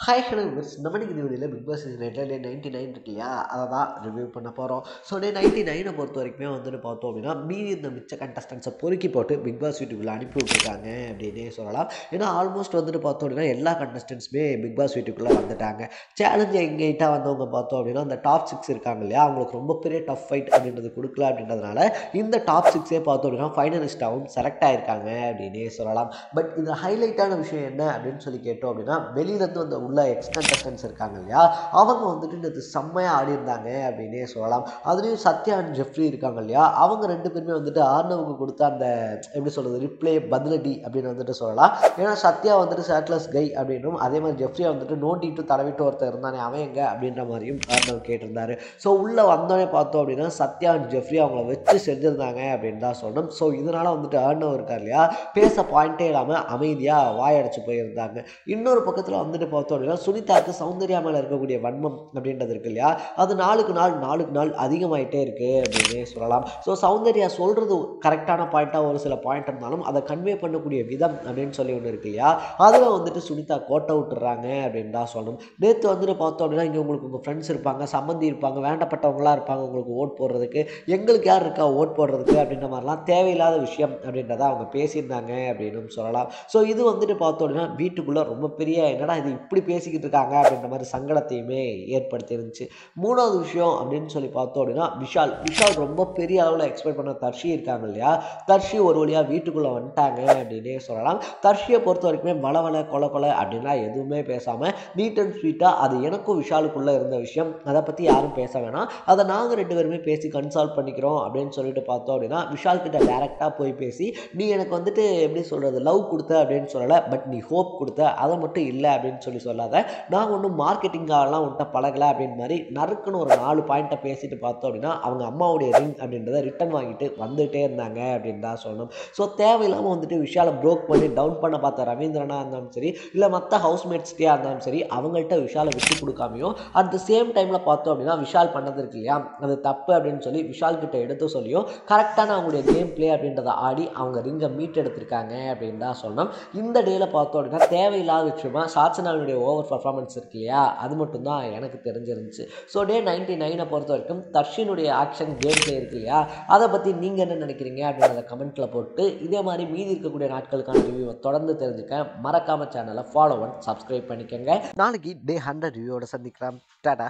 Hi hello viewers நம்ம இன்னைக்கு இந்த வீடியோவில் பிக் பாஸ் சீசன் 8 டே 99 இருக்கு இல்லையா அதை தான் ரிவ்யூ பண்ண போகிறோம். ஸோ டே 99 பொறுத்த வரைக்குமே வந்துட்டு பார்த்தோம் அப்படின்னா மீதி இந்த மிச்ச கண்டஸ்டன்ஸை பொறுக்கி போட்டு பிக் பாஸ் வீட்டுக்குள்ளே அனுப்பி விட்டுருக்காங்க அப்படின்னே சொல்லலாம். ஏன்னா ஆல்மோஸ்ட் வந்துட்டு பார்த்தோம் அப்படின்னா எல்லா கண்டஸ்டன்ஸுமே பிக் பாஸ் வீட்டுக்குள்ளே வந்துட்டாங்க. சேலஞ்சு எங்கேட்டா வந்தவங்க பார்த்தோம் அப்படின்னா அந்த டாப் 6 இருக்காங்க இல்லையா, அவங்களுக்கு ரொம்ப பெரிய டஃப் ஃபைட் அப்படின்றது கொடுக்கல அப்படின்றதுனால இந்த டாப் 6 பார்த்தோம் அப்படின்னா ஃபைனலிஸ்டாகவும் செலக்ட் ஆயிருக்காங்க அப்படின்னே சொல்லலாம். பட் இதில் ஹைலைட்டான விஷயம் என்ன அப்படின்னு சொல்லி கேட்டோம் அப்படின்னா வெளியிலேருந்து வந்த உள்ள எக்ஸ் கண்டஸ்டன்ஸ் இருக்காங்க இல்லையா, அவங்க வந்துட்டு நேற்று செம்மையாக ஆடி இருந்தாங்க அப்படின்னே சொல்லலாம். அதுலேயும் சத்யா அண்ட் ஜெஃப்ரி இருக்காங்க இல்லையா, அவங்க ரெண்டு பேருமே வந்துட்டு ஆர்னவுக்கு கொடுத்த அந்த எப்படி சொல்கிறது ரிப்ளே பதிலடி அப்படின்னு வந்துட்டு சொல்லலாம். ஏன்னா சத்யா வந்துட்டு சேட்லஸ் கை அப்படின்னும், அதே மாதிரி ஜெஃப்ரியா வந்துட்டு நோண்டிட்டு தடவிட்டு ஒருத்தர் இருந்தானே அவன் எங்க அப்படின்ற மாதிரியும் ஆர்னவ் கேட்டிருந்தாரு. ஸோ உள்ளே வந்தோடனே பார்த்தோம் அப்படின்னா சத்யா அண்ட் ஜெஃப்ரி அவங்கள வச்சு செஞ்சிருந்தாங்க அப்படின்னு தான் சொல்லணும். ஸோ இதனால் வந்துட்டு ஆர்னவ் இருக்கார் இல்லையா, பேச பாயிண்டே இல்லாமல் அமைதியாக வாயடைச்சு போயிருந்தாங்க. இன்னொரு பக்கத்தில் வந்துட்டு பார்த்தோம் அப்படின்னா சுனிதாக்கு சௌந்தர்யா மேலே இருக்கக்கூடிய வன்மம் அப்படின்றது இருக்கு இல்லையா, அது நாளுக்கு நாள் அதிகமாயிட்டே இருக்கு அப்படின்னே சொல்லலாம். ஸோ சௌந்தர்யா சொல்றது கரெக்டான பாயிண்டாக ஒரு சில பாயிண்ட் இருந்தாலும் அதை கன்வே பண்ணக்கூடிய விதம் அப்படின்னு சொல்லி ஒன்று இருக்கு இல்லையா, அதில் வந்துட்டு சுனிதா கோட்டை விட்டுறாங்க அப்படின்னு தான் சொல்லணும். நேற்று வந்துட்டு பார்த்தோம் அப்படின்னா இங்கே உங்களுக்கு உங்கள் ஃப்ரெண்ட்ஸ் இருப்பாங்க, சம்மந்தி இருப்பாங்க, வேண்டப்பட்டவங்களா இருப்பாங்க உங்களுக்கு ஓட் போடுறதுக்கு, எங்களுக்கு யார் இருக்கா ஓட் போடுறதுக்கு அப்படின்ற மாதிரிலாம் தேவையில்லாத விஷயம் அப்படின்றத அவங்க பேசியிருந்தாங்க அப்படின்னு சொல்லலாம். ஸோ இது வந்துட்டு பார்த்தோம் அப்படின்னா வீட்டுக்குள்ளே ரொம்ப பெரிய என்னடா இது இப்படி பேசிக்கிட்டு இருக்காங்க அப்படின்ற மாதிரி சங்கடத்தையுமே ஏற்படுத்தி இருந்துச்சு. மூணாவது விஷயம் அப்படின்னு சொல்லி பார்த்தோம் அப்படின்னா விஷால் ரொம்ப பெரிய அளவில் எக்ஸ்பெக்ட் பண்ண தர்ஷி இருக்காங்க இல்லையா, தர்ஷி ஒரு வழியாக வீட்டுக்குள்ளே வந்துட்டாங்க அப்படின்னே சொல்லலாம். தர்ஷியை பொறுத்த வரைக்குமே வள கொலை அப்படின்னா எதுவுமே பேசாமல் நீட் அண்ட் ஸ்வீட்டாக அது எனக்கும் விஷாலுக்குள்ளே இருந்த விஷயம், அதை பற்றி யாரும் பேச வேணாம், அதை நாங்கள் ரெண்டு பேருமே பேசி கன்சால்வ் பண்ணிக்கிறோம் அப்படின்னு சொல்லிட்டு பார்த்தோம் அப்படின்னா விஷால் கிட்ட டேரெக்டாக போய் பேசி நீ எனக்கு வந்துட்டு எப்படி சொல்கிறது லவ் கொடுத்த அப்படின்னு சொல்லலை, பட் நீ ஹோப் கொடுத்த அதை மட்டும் இல்லை அப்படின்னு சொல்லாத, நான் ஒன்றும் மார்க்கெட்டிங்காகலாம் உன்ட்ட பழகலை அப்படின்னு மாதிரி நறுக்குன்னு ஒரு 4 பாயிண்ட்டை பேசிட்டு பார்த்தோம் அப்படின்னா அவங்க அம்மாவுடைய ரிங் அப்படின்றத ரிட்டன் வாங்கிட்டு வந்துகிட்டே இருந்தாங்க அப்படின்னு தான் சொல்லணும். ஸோ தேவையில்லாமல் வந்துட்டு விஷாலை ப்ரோக் பண்ணி டவுன் பண்ண பார்த்த ரவீந்திரனா இருந்தாலும் சரி, இல்லை மற்ற ஹவுஸ்மேட்ஸ்கிட்டே இருந்தாலும் சரி, அவங்கள்ட்ட விஷாலை விட்டு கொடுக்காமையும் அட் த சேம் டைமில் பார்த்தோம் அப்படின்னா விஷால் பண்ணது இருக்கு இல்லையா அது தப்பு அப்படின்னு சொல்லி விஷால் கிட்ட எடுத்து சொல்லியும் கரெக்டான அவங்களுடைய கேம் பிளே அப்படின்றத ஆடி அவங்க ரிங்கை மீட் எடுத்திருக்காங்க அப்படின்னு தான் சொல்லணும். இந்த டேல பார்த்தோம் அப்படின்னா தேவையில்லாத விஷயமா சாட்சனாவுடைய ஓவர் பர்ஃபார்மன்ஸ் இருக்கு இல்லையா, அது மட்டும்தான் எனக்கு தெரிஞ்சிருந்துச்சு. ஸோ டே 99 பொறுத்த வரைக்கும் தர்ஷினுடைய ஆக்ஷன் கேம் பிளே இருக்கு இல்லையா, அதை பற்றி நீங்கள் என்ன நினைக்கிறீங்க அப்படின்றத கமெண்ட்டில் போட்டு இதே மாதிரி மீதி இருக்கக்கூடிய நாட்களுக்கான ரிவ்யூவை தொடர்ந்து தெரிஞ்சுக்க மறக்காம சேனலை ஃபாலோ அண்ட் சப்ஸ்கிரைப் பண்ணிக்கோங்க. நாளைக்கு டே 100 ரிவ்யூவோட சந்திக்கலாம். டாடா.